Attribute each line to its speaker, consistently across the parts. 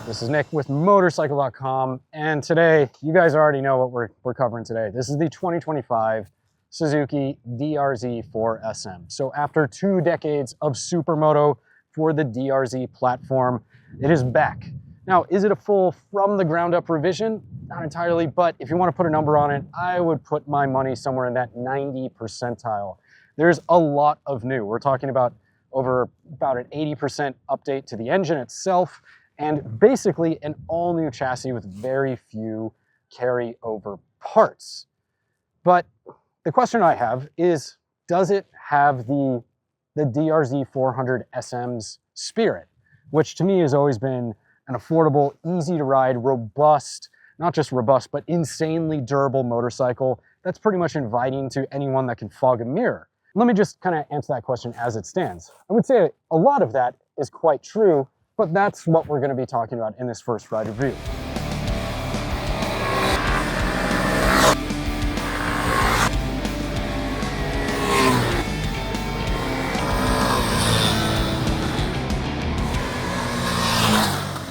Speaker 1: This is Nick with Motorcycle.com, and today, you guys already know what we're covering today. This is the 2025 Suzuki DR-Z4SM. So after 2 decades of Supermoto for the DR-Z platform, it is back. Now, is it a full from the ground up revision? Not entirely, but if you want to put a number on it, I would put my money somewhere in that 90 percentile. There's a lot of new. We're talking about about an 80% update to the engine itself, and basically an all-new chassis with very few carryover parts. But the question I have is, does it have the DR-Z400SM's spirit, which to me has always been an affordable, easy to ride, robust, not just robust, but insanely durable motorcycle that's pretty much inviting to anyone that can fog a mirror? Let me just kind of answer that question as it stands. I would say a lot of that is quite true, but that's what we're going to be talking about in this first ride review.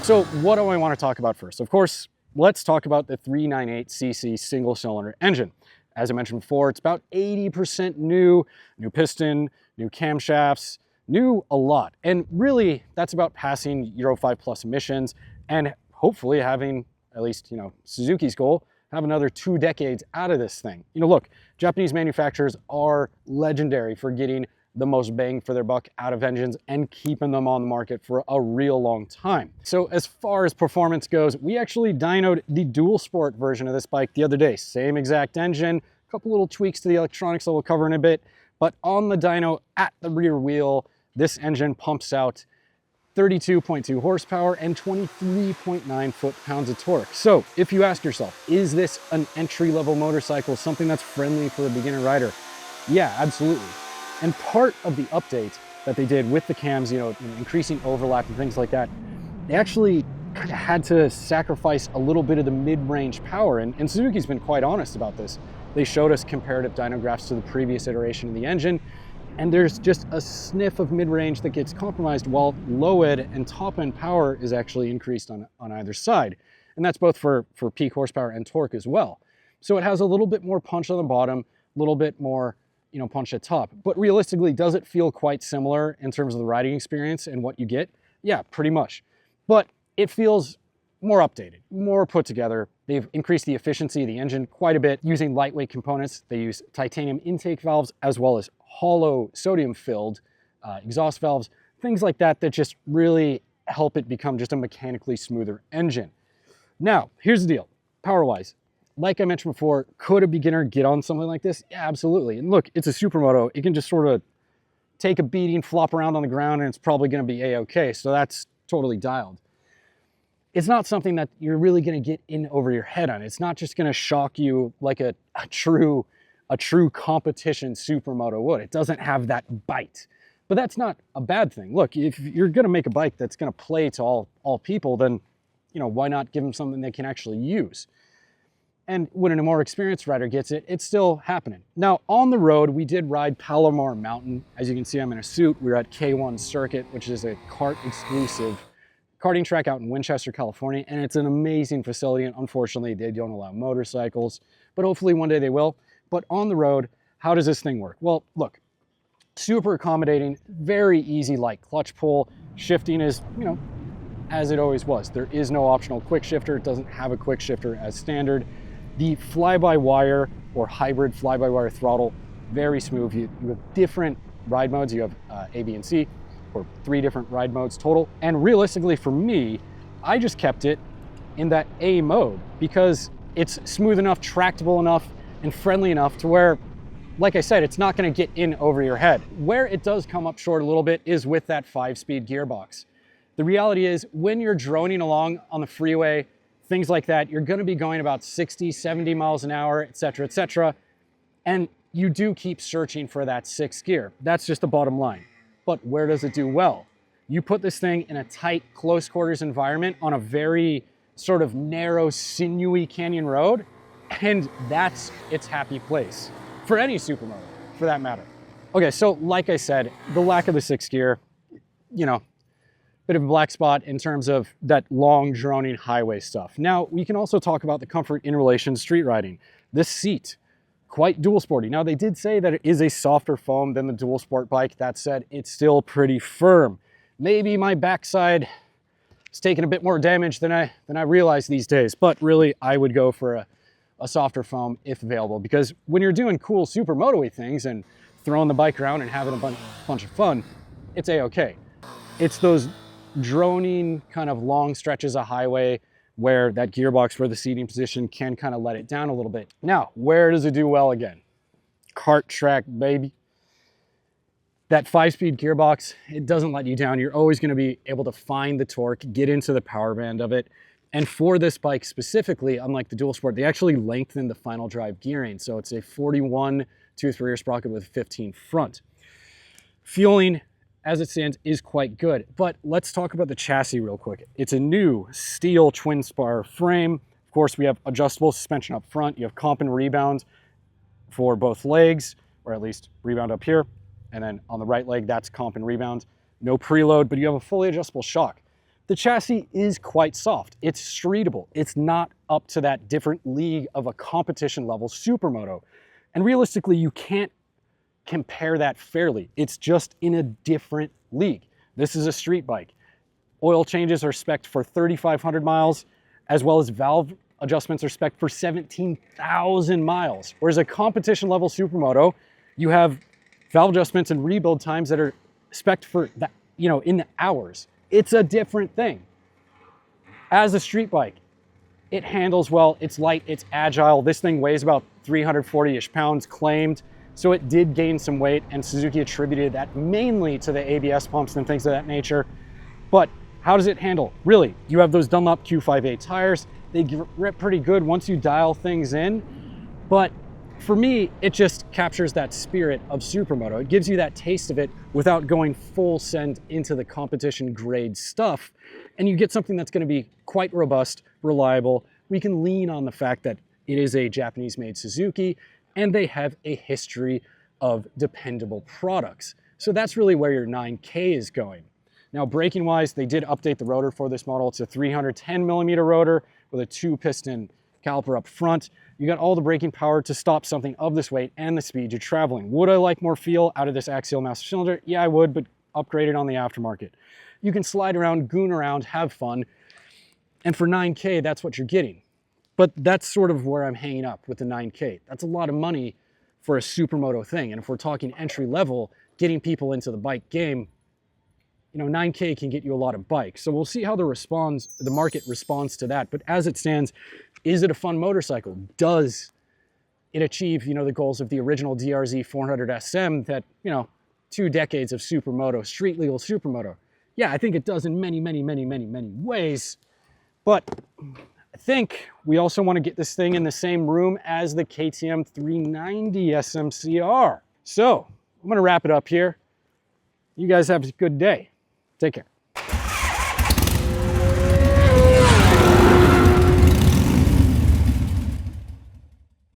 Speaker 1: So what do I want to talk about first? Of course, let's talk about the 398cc single-cylinder engine. As I mentioned before, it's about 80% new piston, new camshafts, new a lot. And really, that's about passing Euro 5 plus emissions and hopefully having, at least, Suzuki's goal, have another 2 decades out of this thing. Look, Japanese manufacturers are legendary for getting the most bang for their buck out of engines and keeping them on the market for a real long time. So as far as performance goes, we actually dynoed the dual sport version of this bike the other day. Same exact engine, a couple little tweaks to the electronics that we'll cover in a bit, but on the dyno at the rear wheel, this engine pumps out 32.2 horsepower and 23.9 foot-pounds of torque. So if you ask yourself, is this an entry-level motorcycle, something that's friendly for a beginner rider? Yeah, absolutely. And part of the update that they did with the cams, increasing overlap and things like that, they actually kind of had to sacrifice a little bit of the mid-range power. And Suzuki's been quite honest about this. They showed us comparative dyno graphs to the previous iteration of the engine, and there's just a sniff of mid-range that gets compromised while low-end and top-end power is actually increased on either side. And that's both for peak horsepower and torque as well. So it has a little bit more punch on the bottom, a little bit more punch at top. But realistically, does it feel quite similar in terms of the riding experience and what you get? Yeah, pretty much. But it feels more updated, more put together. They've increased the efficiency of the engine quite a bit using lightweight components. They use titanium intake valves as well as hollow sodium-filled exhaust valves, things like that that just really help it become just a mechanically smoother engine. Now, here's the deal, power-wise. Like I mentioned before, could a beginner get on something like this? Yeah, absolutely. And look, it's a Supermoto. It can just sort of take a beating, flop around on the ground, and it's probably going to be a-okay. So that's totally dialed. It's not something that you're really going to get in over your head on. It's not just going to shock you like a true competition Supermoto would. It doesn't have that bite. But that's not a bad thing. Look, if you're going to make a bike that's going to play to all people, then why not give them something they can actually use? And when a more experienced rider gets it, it's still happening. Now, on the road, we did ride Palomar Mountain. As you can see, I'm in a suit. We were at K1 Circuit, which is a kart-exclusive karting track out in Winchester, California, and it's an amazing facility, and unfortunately, they don't allow motorcycles, but hopefully one day they will. But on the road, how does this thing work? Well, look, super accommodating, very easy light clutch pull. Shifting is, as it always was. There is no optional quick shifter. It doesn't have a quick shifter as standard. The fly-by-wire or hybrid fly-by-wire throttle, very smooth. You have different ride modes. You have A, B, and C, or 3 different ride modes total. And realistically for me, I just kept it in that A mode because it's smooth enough, tractable enough, and friendly enough to where, like I said, it's not gonna get in over your head. Where it does come up short a little bit is with that 5-speed gearbox. The reality is when you're droning along on the freeway, things like that, you're gonna be going about 60, 70 miles an hour, et cetera, and you do keep searching for that 6th gear. That's just the bottom line. But where does it do well? You put this thing in a tight, close quarters environment on a very sort of narrow, sinewy canyon road, and that's its happy place. For any Supermoto, for that matter. Okay, so like I said, the lack of the 6th gear, bit of a black spot in terms of that long droning highway stuff. Now, we can also talk about the comfort in relation to street riding. This seat, quite dual sporty. Now, they did say that it is a softer foam than the dual sport bike. That said, it's still pretty firm. Maybe my backside is taking a bit more damage than I realize these days, but really I would go for a softer foam if available, because when you're doing cool supermoto-y things and throwing the bike around and having a bunch of fun, it's a-okay. It's those droning kind of long stretches of highway where that gearbox for the seating position can kind of let it down a little bit. Now, where does it do well again? Kart track, baby. That 5-speed gearbox, it doesn't let you down. You're always going to be able to find the torque, get into the power band of it. And for this bike specifically, unlike the dual sport, they actually lengthened the final drive gearing. So it's a 41 tooth rear sprocket with 15 front. Fueling, as it stands, is quite good. But let's talk about the chassis real quick. It's a new steel twin spar frame. Of course, we have adjustable suspension up front. You have comp and rebound for both legs, or at least rebound up here. And then on the right leg, that's comp and rebound. No preload, but you have a fully adjustable shock. The chassis is quite soft. It's streetable. It's not up to that different league of a competition level supermoto. And realistically, you can't compare that fairly. It's just in a different league. This is a street bike. Oil changes are spec'd for 3,500 miles, as well as valve adjustments are spec'd for 17,000 miles. Whereas a competition level supermoto, you have valve adjustments and rebuild times that are spec'd for that, in the hours. It's a different thing. As a street bike, it handles well, it's light, it's agile. This thing weighs about 340-ish pounds claimed. So it did gain some weight, and Suzuki attributed that mainly to the ABS pumps and things of that nature. But how does it handle? Really, you have those Dunlop Q58 tires. They grip pretty good once you dial things in. But for me, it just captures that spirit of supermoto. It gives you that taste of it without going full send into the competition grade stuff. And you get something that's going to be quite robust, reliable. We can lean on the fact that it is a Japanese-made Suzuki, and they have a history of dependable products. So that's really where your 9K is going. Now, braking wise, they did update the rotor for this model. It's a 310 millimeter rotor with a 2-piston caliper up front. You got all the braking power to stop something of this weight and the speed you're traveling. Would I like more feel out of this axial master cylinder? Yeah, I would, but upgrade it on the aftermarket. You can slide around, goon around, have fun. And for 9K, that's what you're getting. But that's sort of where I'm hanging up with the 9K. That's a lot of money for a supermoto thing. And if we're talking entry level, getting people into the bike game, 9K can get you a lot of bikes. So we'll see how the market responds to that. But as it stands, is it a fun motorcycle? Does it achieve, the goals of the original DR-Z4SM that, 2 decades of supermoto, street legal supermoto? Yeah, I think it does in many, many, many, many, many ways. But I think we also want to get this thing in the same room as the KTM 390 SMCR. So I'm going to wrap it up here. You guys have a good day. Take care.